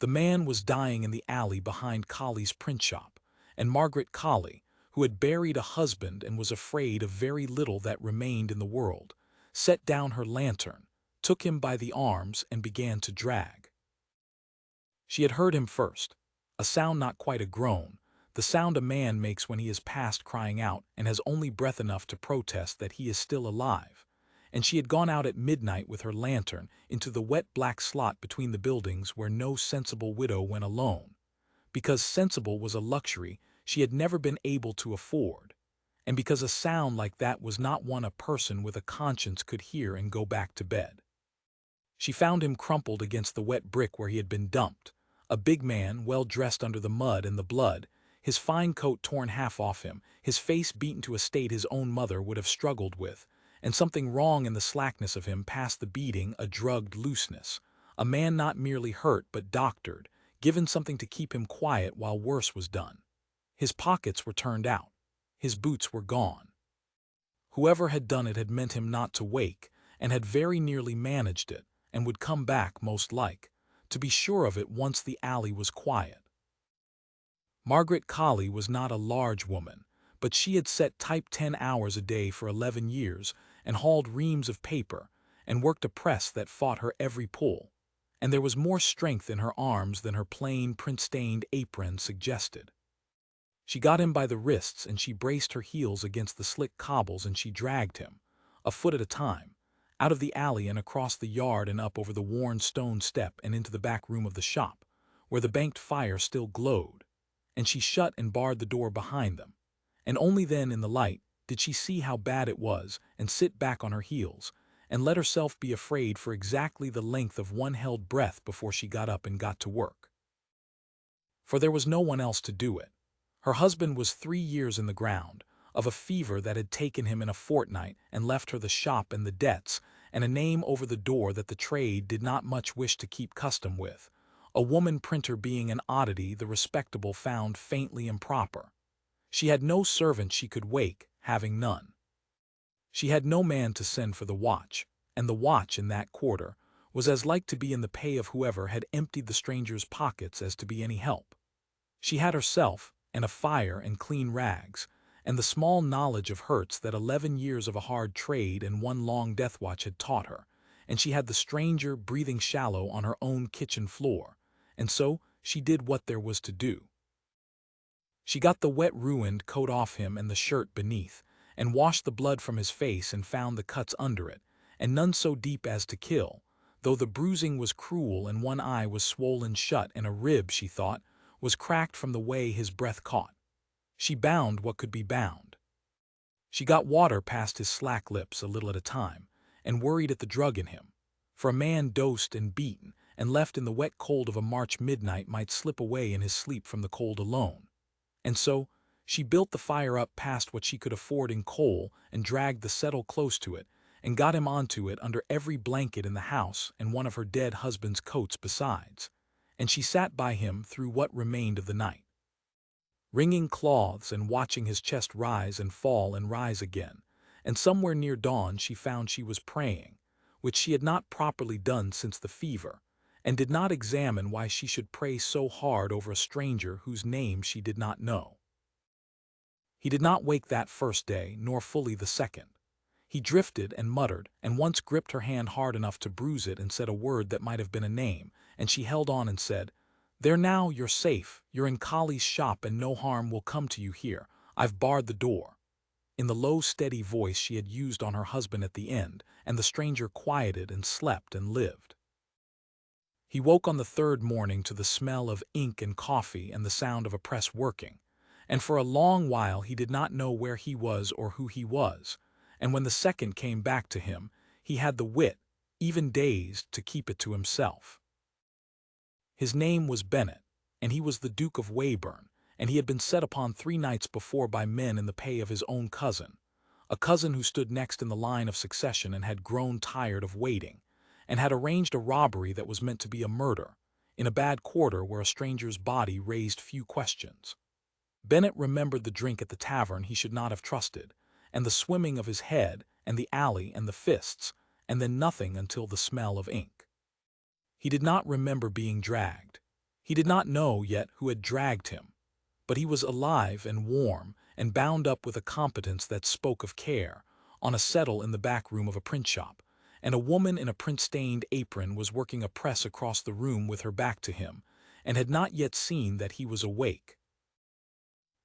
The man was dying in the alley behind Collie's print shop, and Margaret Collie, who had buried a husband and was afraid of very little that remained in the world, set down her lantern, took him by the arms, and began to drag. She had heard him first, a sound not quite a groan, the sound a man makes when he is past crying out and has only breath enough to protest that he is still alive, and she had gone out at midnight with her lantern into the wet black slot between the buildings where no sensible widow went alone, because sensible was a luxury she had never been able to afford, and because a sound like that was not one a person with a conscience could hear and go back to bed. She found him crumpled against the wet brick where he had been dumped, a big man, well dressed under the mud and the blood, his fine coat torn half off him, his face beaten to a state his own mother would have struggled with, and something wrong in the slackness of him past the beating, a drugged looseness, a man not merely hurt but doctored, given something to keep him quiet while worse was done. His pockets were turned out. His boots were gone. Whoever had done it had meant him not to wake, and had very nearly managed it, and would come back, most like, to be sure of it once the alley was quiet. Margaret Collie was not a large woman, but she had set type 10 hours a day for 11 years, and hauled reams of paper, and worked a press that fought her every pull, and there was more strength in her arms than her plain, print-stained apron suggested. She got him by the wrists, and she braced her heels against the slick cobbles, and she dragged him, a foot at a time, out of the alley and across the yard and up over the worn stone step and into the back room of the shop, where the banked fire still glowed, and she shut and barred the door behind them, and only then in the light did she see how bad it was and sit back on her heels, and let herself be afraid for exactly the length of one held breath before she got up and got to work. For there was no one else to do it. Her husband was 3 years in the ground, of a fever that had taken him in a fortnight and left her the shop and the debts, and a name over the door that the trade did not much wish to keep custom with, a woman printer being an oddity the respectable found faintly improper. She had no servant she could wake, having none. She had no man to send for the watch, and the watch in that quarter was as like to be in the pay of whoever had emptied the stranger's pockets as to be any help. She had herself, and a fire and clean rags, and the small knowledge of hurts that 11 years of a hard trade and one long death watch had taught her, and she had the stranger breathing shallow on her own kitchen floor, and so she did what there was to do. She got the wet ruined coat off him and the shirt beneath, and washed the blood from his face and found the cuts under it, and none so deep as to kill, though the bruising was cruel and one eye was swollen shut and a rib, she thought, was cracked from the way his breath caught. She bound what could be bound. She got water past his slack lips a little at a time, and worried at the drug in him, for a man dosed and beaten and left in the wet cold of a March midnight might slip away in his sleep from the cold alone. And so she built the fire up past what she could afford in coal and dragged the settle close to it and got him onto it under every blanket in the house and one of her dead husband's coats besides, and she sat by him through what remained of the night, wringing cloths and watching his chest rise and fall and rise again, and somewhere near dawn she found she was praying, which she had not properly done since the fever, and did not examine why she should pray so hard over a stranger whose name she did not know. He did not wake that first day, nor fully the second. He drifted and muttered, and once gripped her hand hard enough to bruise it and said a word that might have been a name, and she held on and said, "There now, you're safe, you're in Collie's shop and no harm will come to you here, I've barred the door," in the low steady voice she had used on her husband at the end, and the stranger quieted and slept and lived. He woke on the third morning to the smell of ink and coffee and the sound of a press working, and for a long while he did not know where he was or who he was, and when the second came back to him, he had the wit, even dazed, to keep it to himself. His name was Bennett, and he was the Duke of Weyburn, and he had been set upon 3 nights before by men in the pay of his own cousin, a cousin who stood next in the line of succession and had grown tired of waiting, and had arranged a robbery that was meant to be a murder, in a bad quarter where a stranger's body raised few questions. Bennett remembered the drink at the tavern he should not have trusted, and the swimming of his head, and the alley and the fists, and then nothing until the smell of ink. He did not remember being dragged. He did not know yet who had dragged him, but he was alive and warm and bound up with a competence that spoke of care, on a settle in the back room of a print shop, and a woman in a print-stained apron was working a press across the room with her back to him, and had not yet seen that he was awake.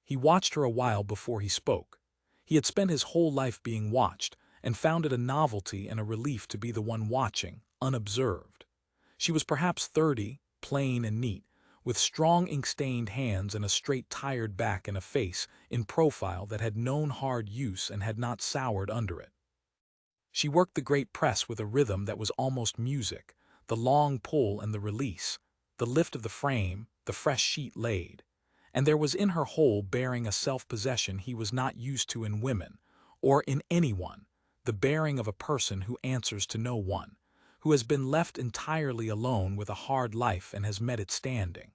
He watched her a while before he spoke. He had spent his whole life being watched, and found it a novelty and a relief to be the one watching, unobserved. She was perhaps 30, plain and neat, with strong ink-stained hands and a straight tired back and a face, in profile, that had known hard use and had not soured under it. She worked the great press with a rhythm that was almost music, the long pull and the release, the lift of the frame, the fresh sheet laid. And there was in her whole bearing a self-possession he was not used to in women, or in anyone, the bearing of a person who answers to no one, who has been left entirely alone with a hard life and has met it standing.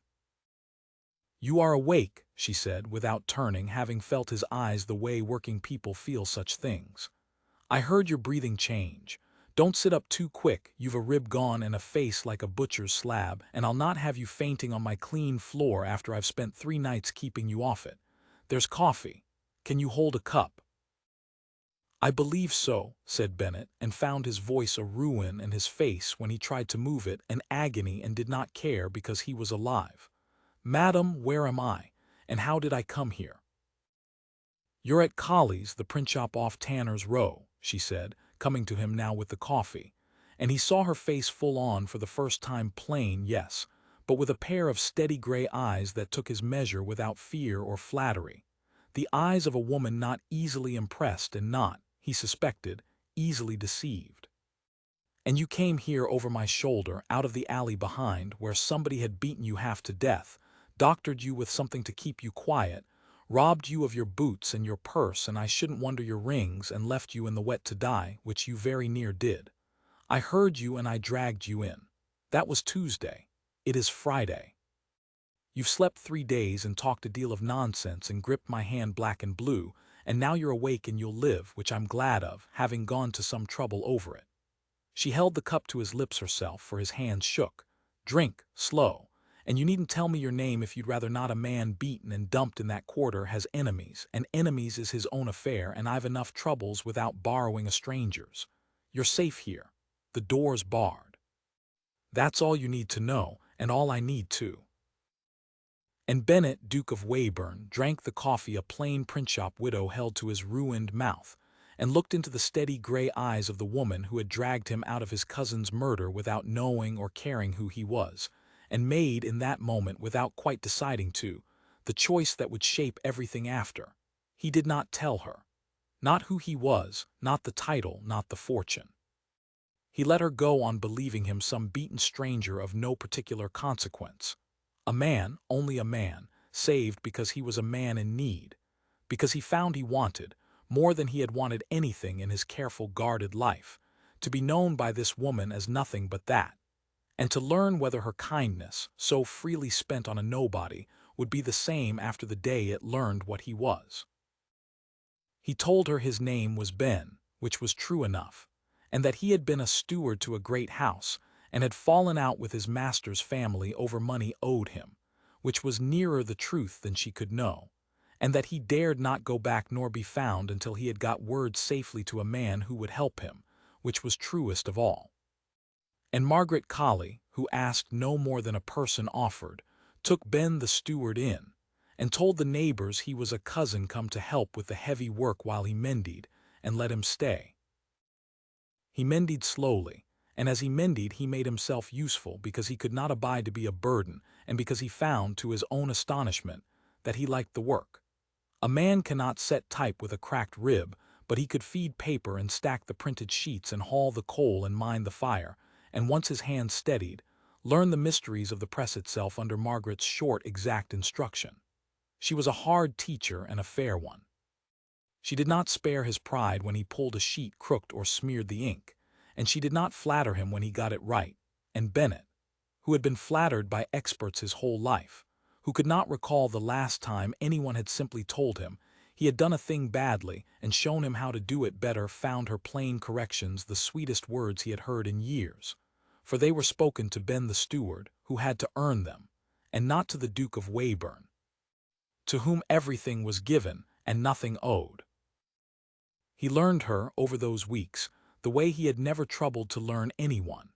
"You are awake," she said, without turning, having felt his eyes the way working people feel such things. "I heard your breathing change. Don't sit up too quick, you've a rib gone and a face like a butcher's slab, and I'll not have you fainting on my clean floor after I've spent 3 nights keeping you off it. There's coffee. Can you hold a cup?" "I believe so," said Bennett, and found his voice a ruin and his face, when he tried to move it, an agony, and did not care because he was alive. "Madam, where am I, and how did I come here?" "You're at Colley's, the print shop off Tanner's Row," she said, coming to him now with the coffee, and he saw her face full on for the first time, plain, yes, but with a pair of steady gray eyes that took his measure without fear or flattery, the eyes of a woman not easily impressed and not, he suspected, easily deceived. "And you came here over my shoulder, out of the alley behind, where somebody had beaten you half to death, doctored you with something to keep you quiet, robbed you of your boots and your purse, and I shouldn't wonder your rings, and left you in the wet to die, which you very near did. I heard you and I dragged you in. That was Tuesday. It is Friday. You've slept 3 days and talked a deal of nonsense and gripped my hand black and blue, and now you're awake and you'll live, which I'm glad of, having gone to some trouble over it." She held the cup to his lips herself, for his hands shook. "Drink, slow. And you needn't tell me your name if you'd rather not. A man beaten and dumped in that quarter has enemies, and enemies is his own affair, and I've enough troubles without borrowing a stranger's. You're safe here. The door's barred. That's all you need to know, and all I need too." And Bennett, Duke of Weyburn, drank the coffee a plain print-shop widow held to his ruined mouth, and looked into the steady gray eyes of the woman who had dragged him out of his cousin's murder without knowing or caring who he was, and made in that moment, without quite deciding to, the choice that would shape everything after. He did not tell her. Not who he was, not the title, not the fortune. He let her go on believing him some beaten stranger of no particular consequence. A man, only a man, saved because he was a man in need, because he found he wanted, more than he had wanted anything in his careful guarded life, to be known by this woman as nothing but that, and to learn whether her kindness, so freely spent on a nobody, would be the same after the day it learned what he was. He told her his name was Ben, which was true enough, and that he had been a steward to a great house, and had fallen out with his master's family over money owed him, which was nearer the truth than she could know, and that he dared not go back nor be found until he had got word safely to a man who would help him, which was truest of all. And Margaret Colley, who asked no more than a person offered, took Ben the steward in, and told the neighbors he was a cousin come to help with the heavy work while he mended, and let him stay. He mended slowly, and as he mended he made himself useful, because he could not abide to be a burden, and because he found, to his own astonishment, that he liked the work. A man cannot set type with a cracked rib, but he could feed paper and stack the printed sheets and haul the coal and mind the fire, and once his hands steadied, learn the mysteries of the press itself under Margaret's short, exact instruction. She was a hard teacher and a fair one. She did not spare his pride when he pulled a sheet crooked or smeared the ink, and she did not flatter him when he got it right, and Bennett, who had been flattered by experts his whole life, who could not recall the last time anyone had simply told him he had done a thing badly and shown him how to do it better, found her plain corrections the sweetest words he had heard in years, for they were spoken to Ben the steward, who had to earn them, and not to the Duke of Weyburn, to whom everything was given and nothing owed. He learned her, over those weeks, the way he had never troubled to learn anyone.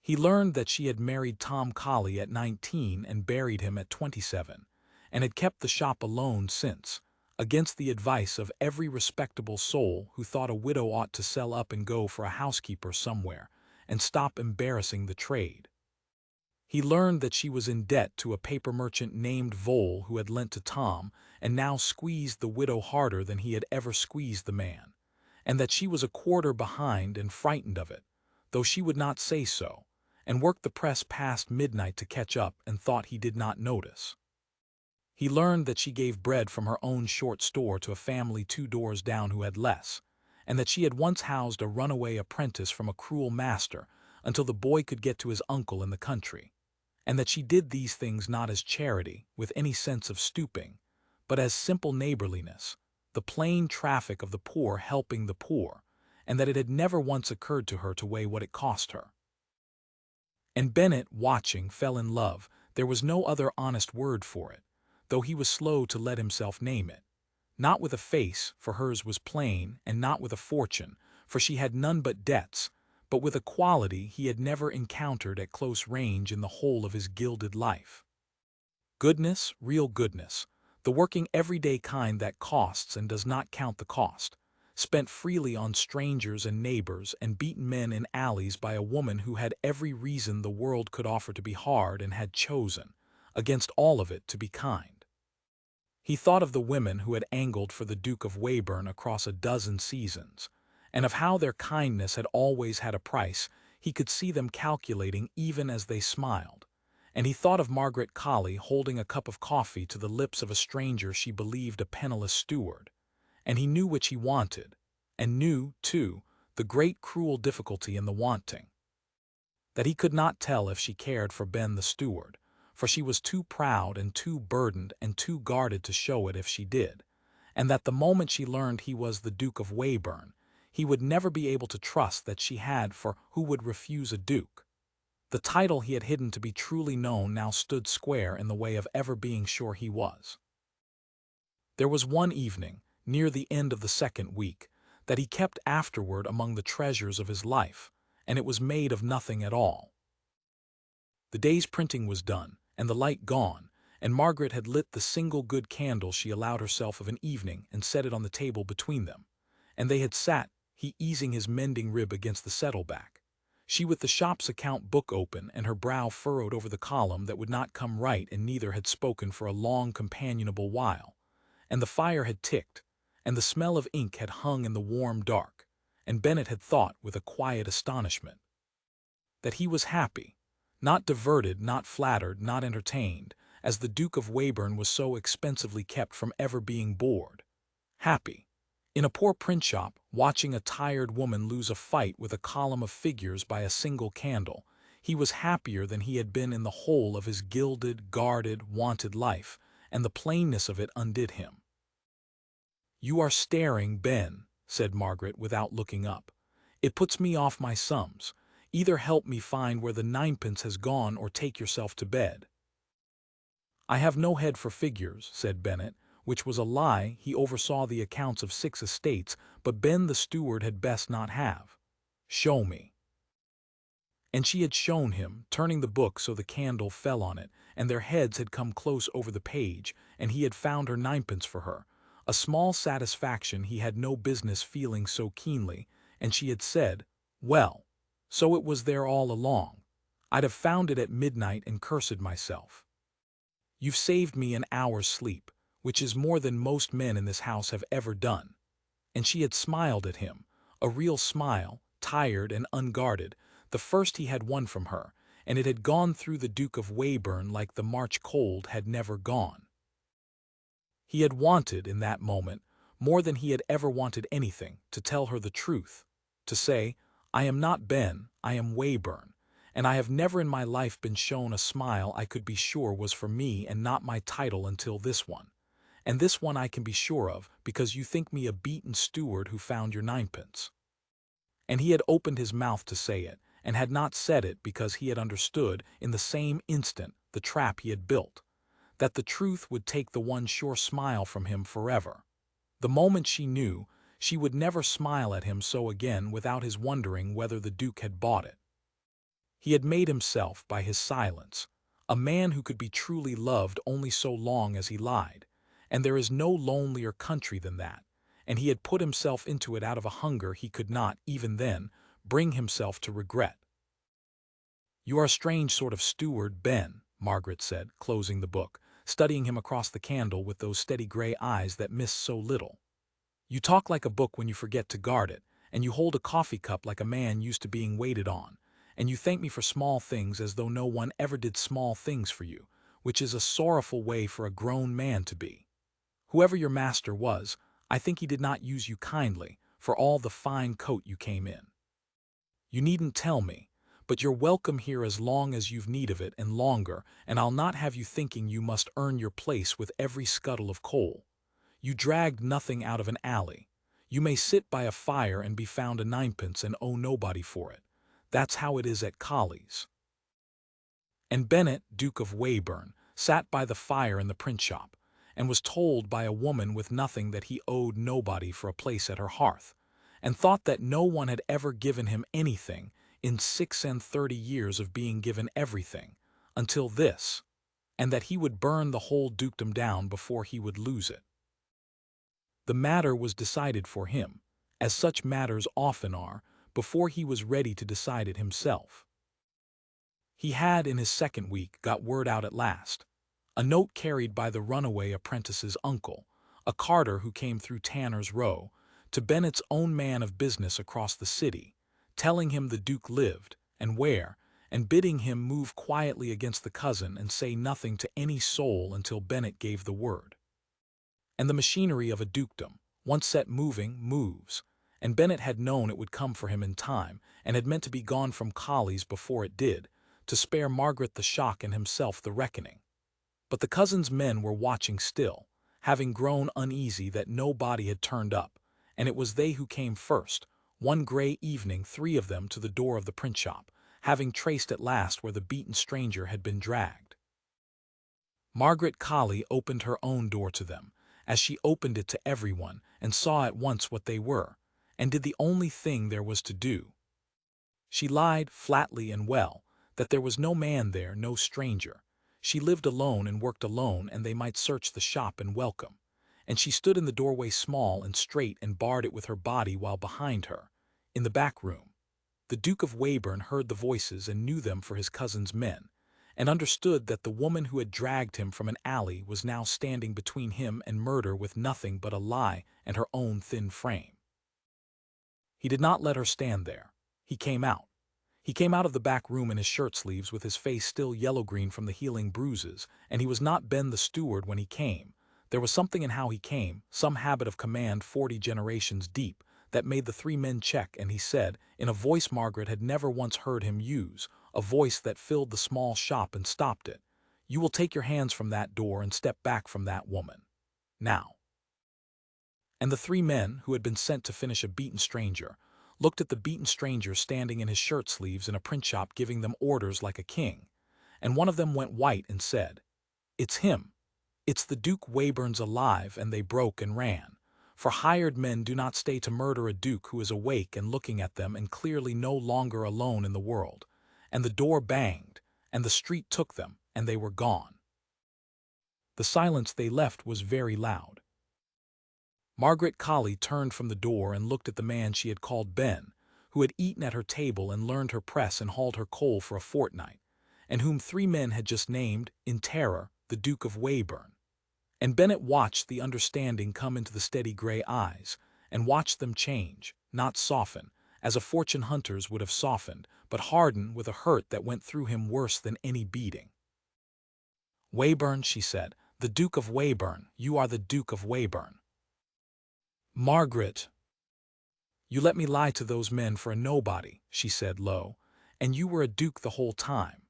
He learned that she had married Tom Colley at 19 and buried him at 27, and had kept the shop alone since, against the advice of every respectable soul who thought a widow ought to sell up and go for a housekeeper somewhere, and stop embarrassing the trade. He learned that she was in debt to a paper merchant named Vole who had lent to Tom, and now squeezed the widow harder than he had ever squeezed the man, and that she was a quarter behind and frightened of it, though she would not say so, and worked the press past midnight to catch up and thought he did not notice. He learned that she gave bread from her own short store to a family 2 doors down who had less, and that she had once housed a runaway apprentice from a cruel master until the boy could get to his uncle in the country, and that she did these things not as charity, with any sense of stooping, but as simple neighborliness, the plain traffic of the poor helping the poor, and that it had never once occurred to her to weigh what it cost her. And Bennett, watching, fell in love. There was no other honest word for it, though he was slow to let himself name it. Not with a face, for hers was plain, and not with a fortune, for she had none but debts, but with a quality he had never encountered at close range in the whole of his gilded life. Goodness, real goodness, the working everyday kind that costs and does not count the cost, spent freely on strangers and neighbors and beaten men in alleys by a woman who had every reason the world could offer to be hard and had chosen, against all of it, to be kind. He thought of the women who had angled for the Duke of Weyburn across a dozen seasons, and of how their kindness had always had a price. He could see them calculating even as they smiled. And he thought of Margaret Colley holding a cup of coffee to the lips of a stranger she believed a penniless steward, and he knew which he wanted, and knew, too, the great cruel difficulty in the wanting. That he could not tell if she cared for Ben the steward, for she was too proud and too burdened and too guarded to show it if she did, and that the moment she learned he was the Duke of Weyburn, he would never be able to trust that she had, for who would refuse a duke? The title he had hidden to be truly known now stood square in the way of ever being sure he was. There was one evening, near the end of the 2nd week, that he kept afterward among the treasures of his life, and it was made of nothing at all. The day's printing was done, and the light gone, and Margaret had lit the single good candle she allowed herself of an evening and set it on the table between them, and they had sat, he easing his mending rib against the settle-back, she with the shop's account book open and her brow furrowed over the column that would not come right, and neither had spoken for a long companionable while, and the fire had ticked, and the smell of ink had hung in the warm dark, and Bennett had thought with a quiet astonishment that he was happy, not diverted, not flattered, not entertained, as the Duke of Weyburn was so expensively kept from ever being bored. Happy, in a poor print shop, watching a tired woman lose a fight with a column of figures by a single candle, he was happier than he had been in the whole of his gilded, guarded, wanted life, and the plainness of it undid him. "You are staring, Ben," said Margaret without looking up. "It puts me off my sums. Either help me find where the 9pence has gone or take yourself to bed." "I have no head for figures," said Bennett, which was a lie. He oversaw the accounts of 6 estates, but Ben the steward had best not have. "Show me." And she had shown him, turning the book so the candle fell on it, and their heads had come close over the page, and he had found her 9pence for her, a small satisfaction he had no business feeling so keenly, and she had said, "Well, so it was there all along. I'd have found it at midnight and cursed myself. You've saved me an hour's sleep, which is more than most men in this house have ever done." And she had smiled at him, a real smile, tired and unguarded, the first he had won from her, and it had gone through the Duke of Weyburn like the March cold had never gone. He had wanted, in that moment, more than he had ever wanted anything, to tell her the truth, to say, "I am not Ben, I am Weyburn, and I have never in my life been shown a smile I could be sure was for me and not my title until this one. And this one I can be sure of, because you think me a beaten steward who found your 9pence." And he had opened his mouth to say it, and had not said it because he had understood, in the same instant, the trap he had built, that the truth would take the one sure smile from him forever. The moment she knew, she would never smile at him so again without his wondering whether the Duke had bought it. He had made himself, by his silence, a man who could be truly loved only so long as he lied, and there is no lonelier country than that, and he had put himself into it out of a hunger he could not, even then, bring himself to regret. "You are a strange sort of steward, Ben," Margaret said, closing the book, studying him across the candle with those steady gray eyes that missed so little. "You talk like a book when you forget to guard it, and you hold a coffee cup like a man used to being waited on, and you thank me for small things as though no one ever did small things for you, which is a sorrowful way for a grown man to be. Whoever your master was, I think he did not use you kindly, for all the fine coat you came in. You needn't tell me, but you're welcome here as long as you've need of it and longer, and I'll not have you thinking you must earn your place with every scuttle of coal. You dragged nothing out of an alley. You may sit by a fire and be found a ninepence and owe nobody for it. That's how it is at Colley's." And Bennet, Duke of Weyburn, sat by the fire in the print shop, and was told by a woman with nothing that he owed nobody for a place at her hearth, and thought that no one had ever given him anything in 36 years of being given everything, until this, and that he would burn the whole dukedom down before he would lose it. The matter was decided for him, as such matters often are, before he was ready to decide it himself. He had, in his second week, got word out at last. A note carried by the runaway apprentice's uncle, a carter who came through Tanner's Row, to Bennet's own man of business across the city, telling him the Duke lived, and where, and bidding him move quietly against the cousin and say nothing to any soul until Bennet gave the word. And the machinery of a dukedom, once set moving, moves, and Bennet had known it would come for him in time, and had meant to be gone from Colley's before it did, to spare Margaret the shock and himself the reckoning. But the cousin's men were watching still, having grown uneasy that no body had turned up, and it was they who came first, one grey evening, 3 of them, to the door of the print shop, having traced at last where the beaten stranger had been dragged. Margaret Colley opened her own door to them, as she opened it to everyone, and saw at once what they were, and did the only thing there was to do. She lied flatly and well, that there was no man there, no stranger. She lived alone and worked alone, and they might search the shop and welcome. And she stood in the doorway small and straight and barred it with her body, while behind her, in the back room, the Duke of Weyburn heard the voices and knew them for his cousin's men, and understood that the woman who had dragged him from an alley was now standing between him and murder with nothing but a lie and her own thin frame. He did not let her stand there. He came out. He came out of the back room in his shirt-sleeves with his face still yellow-green from the healing bruises, and he was not Ben the steward when he came. There was something in how he came, some habit of command 40 generations deep, that made the 3 men check, and he said, in a voice Margaret had never once heard him use, a voice that filled the small shop and stopped it, "You will take your hands from that door and step back from that woman. Now." And the 3 men, who had been sent to finish a beaten stranger, looked at the beaten stranger standing in his shirt-sleeves in a print shop giving them orders like a king, and one of them went white and said, "It's him. It's the Duke. Weyburn's alive," and they broke and ran. For hired men do not stay to murder a duke who is awake and looking at them and clearly no longer alone in the world. And the door banged, and the street took them, and they were gone. The silence they left was very loud. Margaret Colley turned from the door and looked at the man she had called Ben, who had eaten at her table and learned her press and hauled her coal for a fortnight, and whom 3 men had just named, in terror, the Duke of Weyburn. And Bennet watched the understanding come into the steady gray eyes, and watched them change, not soften, as a fortune hunter's would have softened, but harden with a hurt that went through him worse than any beating. "Weyburn," she said, "the Duke of Weyburn, you are the Duke of Weyburn." "Margaret, you let me lie to those men for a nobody," she said low, "and you were a duke the whole time.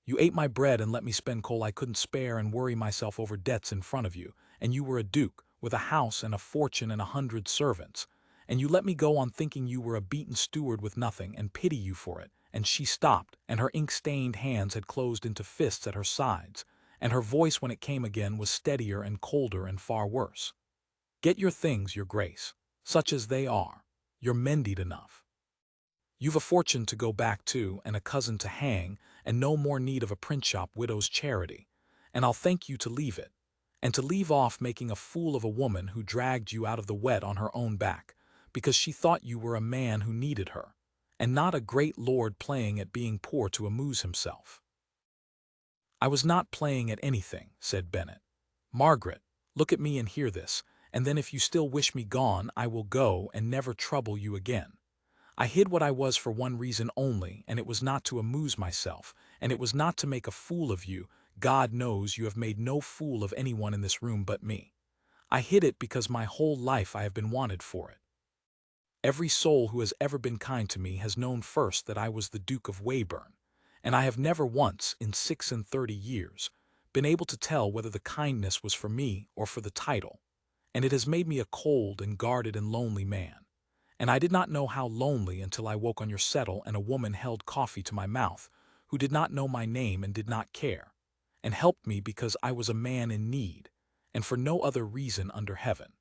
You ate my bread and let me spend coal I couldn't spare and worry myself over debts in front of you, and you were a duke, with a house and a fortune and 100 servants, and you let me go on thinking you were a beaten steward with nothing, and pity you for it, and she stopped, and her ink-stained hands had closed into fists at her sides, and her voice when it came again was steadier and colder and far worse. "Get your things, your grace, such as they are. You're mended enough. You've a fortune to go back to, and a cousin to hang, and no more need of a print-shop widow's charity, and I'll thank you to leave it, and to leave off making a fool of a woman who dragged you out of the wet on her own back, because she thought you were a man who needed her, and not a great lord playing at being poor to amuse himself." "I was not playing at anything," said Bennet. "Margaret, look at me and hear this, and then if you still wish me gone, I will go and never trouble you again. I hid what I was for one reason only, and it was not to amuse myself, and it was not to make a fool of you. God knows you have made no fool of anyone in this room but me. I hid it because my whole life I have been wanted for it. Every soul who has ever been kind to me has known first that I was the Duke of Weyburn, and I have never once, in 36 years, been able to tell whether the kindness was for me or for the title, and it has made me a cold and guarded and lonely man. And I did not know how lonely until I woke on your settle and a woman held coffee to my mouth, who did not know my name and did not care, and helped me because I was a man in need, and for no other reason under heaven.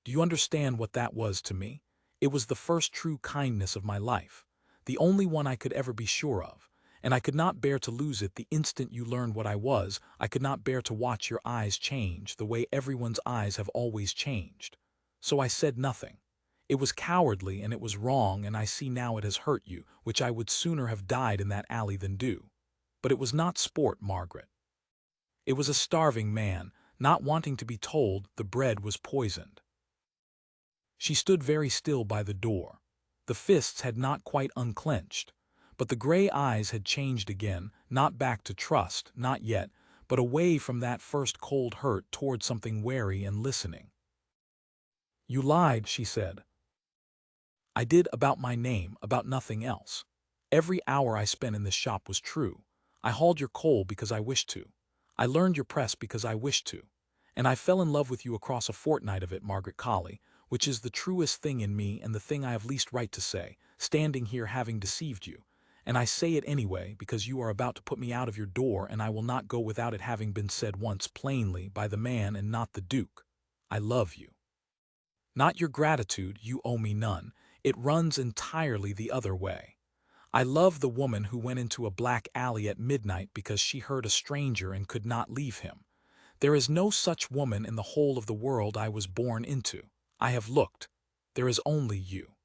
Do you understand what that was to me? It was the first true kindness of my life, the only one I could ever be sure of, and I could not bear to lose it the instant you learned what I was. I could not bear to watch your eyes change the way everyone's eyes have always changed. So I said nothing. It was cowardly and it was wrong, and I see now it has hurt you, which I would sooner have died in that alley than do. But it was not sport, Margaret. It was a starving man, not wanting to be told the bread was poisoned." She stood very still by the door. The fists had not quite unclenched, but the gray eyes had changed again, not back to trust, not yet, but away from that first cold hurt toward something wary and listening. "You lied," she said. "I did, about my name, about nothing else. Every hour I spent in this shop was true. I hauled your coal because I wished to. I learned your press because I wished to. And I fell in love with you across a fortnight of it, Margaret Colley, which is the truest thing in me and the thing I have least right to say, standing here having deceived you. And I say it anyway because you are about to put me out of your door, and I will not go without it having been said once plainly by the man and not the Duke. I love you. Not your gratitude, you owe me none. It runs entirely the other way. I love the woman who went into a black alley at midnight because she heard a stranger and could not leave him. There is no such woman in the whole of the world I was born into. I have looked. There is only you."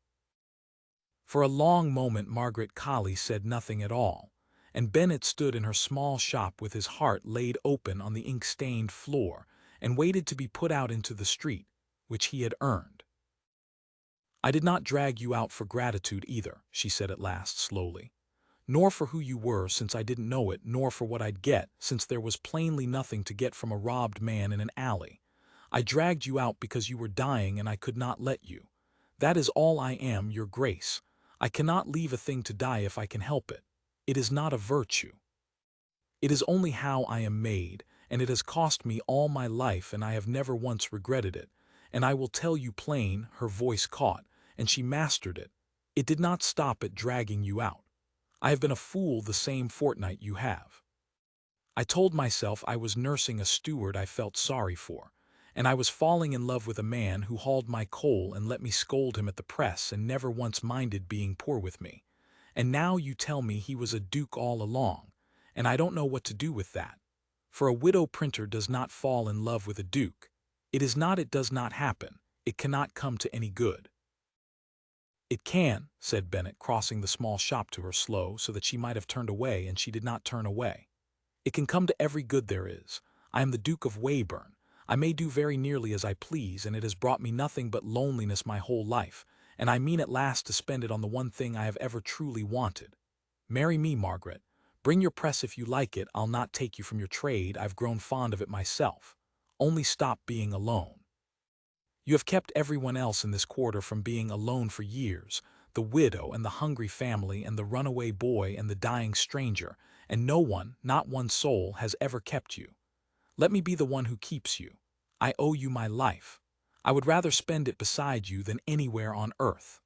For a long moment Margaret Colley said nothing at all, and Bennet stood in her small shop with his heart laid open on the ink-stained floor and waited to be put out into the street, which he had earned. "I did not drag you out for gratitude either," she said at last slowly. "Nor for who you were, since I didn't know it, nor for what I'd get, since there was plainly nothing to get from a robbed man in an alley. I dragged you out because you were dying and I could not let you. That is all I am, your grace. I cannot leave a thing to die if I can help it. It is not a virtue. It is only how I am made, and it has cost me all my life, and I have never once regretted it. And I will tell you plain," her voice caught, and she mastered it. "It did not stop at dragging you out. I have been a fool the same fortnight you have. I told myself I was nursing a steward I felt sorry for, and I was falling in love with a man who hauled my coal and let me scold him at the press and never once minded being poor with me. And now you tell me he was a duke all along, and I don't know what to do with that. For a widow printer does not fall in love with a duke. It does not happen. It cannot come to any good." "It can," said Bennet, crossing the small shop to her slow so that she might have turned away, and she did not turn away. "It can come to every good there is. I am the Duke of Weyburn. I may do very nearly as I please, and it has brought me nothing but loneliness my whole life, and I mean at last to spend it on the one thing I have ever truly wanted. Marry me, Margaret. Bring your press if you like it. I'll not take you from your trade. I've grown fond of it myself. Only stop being alone. You have kept everyone else in this quarter from being alone for years, the widow and the hungry family and the runaway boy and the dying stranger, and no one, not one soul, has ever kept you. Let me be the one who keeps you. I owe you my life. I would rather spend it beside you than anywhere on earth."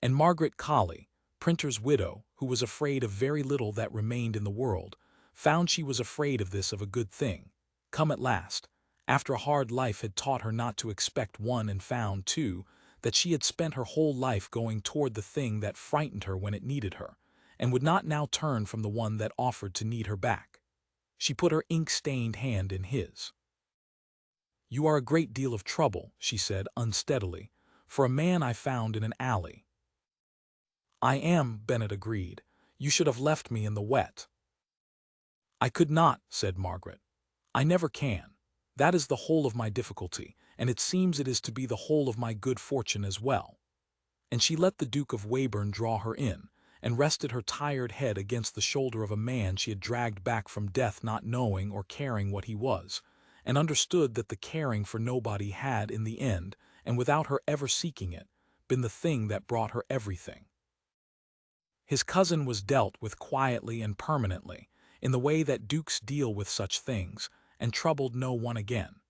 And Margaret Colley, printer's widow, who was afraid of very little that remained in the world, found she was afraid of this of a good thing, come at last, after a hard life had taught her not to expect one, and found, too, that she had spent her whole life going toward the thing that frightened her when it needed her, and would not now turn from the one that offered to need her back. She put her ink-stained hand in his. "You are a great deal of trouble," she said unsteadily, "for a man I found in an alley." "I am," Bennett agreed. "You should have left me in the wet." "I could not," said Margaret. "I never can. That is the whole of my difficulty, and it seems it is to be the whole of my good fortune as well." And she let the Duke of Weyburn draw her in, and rested her tired head against the shoulder of a man she had dragged back from death, not knowing or caring what he was, and understood that the caring for nobody had, in the end, and without her ever seeking it, been the thing that brought her everything. His cousin was dealt with quietly and permanently, in the way that dukes deal with such things, and troubled no one again.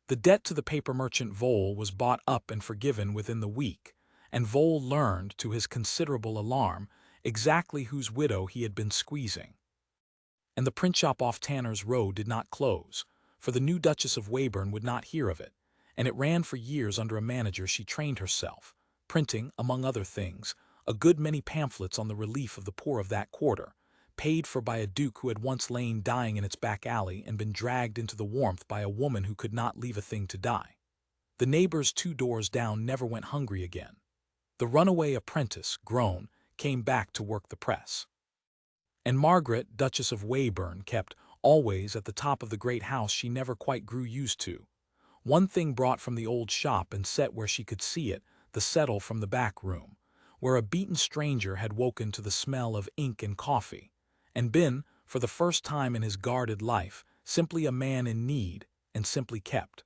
The debt to the paper merchant Vole was bought up and forgiven within the week, and Vole learned, to his considerable alarm, exactly whose widow he had been squeezing. And the print shop off Tanner's Row did not close, for the new Duchess of Weyburn would not hear of it, and it ran for years under a manager she trained herself, printing, among other things, a good many pamphlets on the relief of the poor of that quarter, paid for by a duke who had once lain dying in its back alley and been dragged into the warmth by a woman who could not leave a thing to die. The neighbors 2 doors down never went hungry again. The runaway apprentice, grown, came back to work the press. And Margaret, Duchess of Weyburn, kept, always, at the top of the great house she never quite grew used to. One thing brought from the old shop and set where she could see it, the settle from the back room, where a beaten stranger had woken to the smell of ink and coffee, and been, for the first time in his guarded life, simply a man in need, and simply kept.